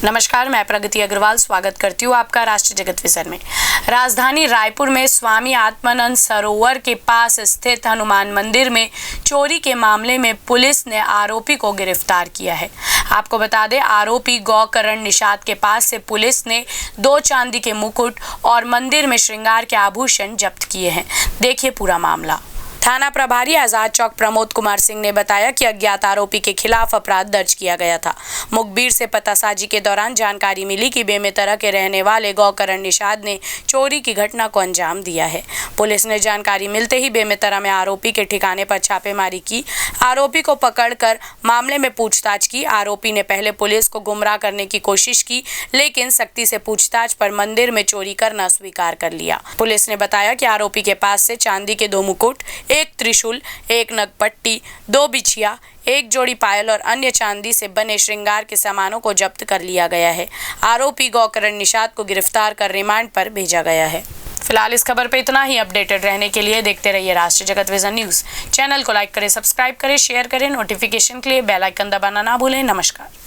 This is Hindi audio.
नमस्कार, मैं प्रगति अग्रवाल स्वागत करती हूँ आपका राष्ट्रीय जगत विजन में। राजधानी रायपुर में स्वामी आत्मानंद सरोवर के पास स्थित हनुमान मंदिर में चोरी के मामले में पुलिस ने आरोपी को गिरफ्तार किया है। आपको बता दें, आरोपी गौकरण निषाद के पास से पुलिस ने 2 चांदी के मुकुट और मंदिर में श्रृंगार के आभूषण जब्त किए हैं। देखिए पूरा मामला। थाना प्रभारी आजाद चौक प्रमोद कुमार सिंह ने बताया कि अज्ञात आरोपी के खिलाफ अपराध दर्ज किया गया था। मुखबिर से पतासाजी के दौरान जानकारी मिली कि बेमेतरा के रहने वाले गौकरण निषाद ने चोरी की घटना को अंजाम दिया है। पुलिस ने जानकारी मिलते ही बेमेतरा में आरोपी के ठिकाने पर छापेमारी की। आरोपी को पकड़कर मामले में पूछताछ की। आरोपी ने पहले पुलिस को गुमराह करने की कोशिश की, लेकिन सख्ती से पूछताछ पर मंदिर में चोरी करना स्वीकार कर लिया। पुलिस ने बताया कि आरोपी के पास से चांदी के 2 मुकुट, 1 त्रिशूल, 1 नग पट्टी, 2 बिछिया, 1 जोड़ी पायल और अन्य चांदी से बने श्रृंगार के सामानों को जब्त कर लिया गया है। आरोपी गौकरण निषाद को गिरफ्तार कर रिमांड पर भेजा गया है। फिलहाल इस खबर पे इतना ही। अपडेटेड रहने के लिए देखते रहिए राष्ट्रीय जगत विजन न्यूज़। चैनल को लाइक करें, सब्सक्राइब करें, शेयर करें। नोटिफिकेशन के लिए बेल आइकन दबाना ना भूलें। नमस्कार।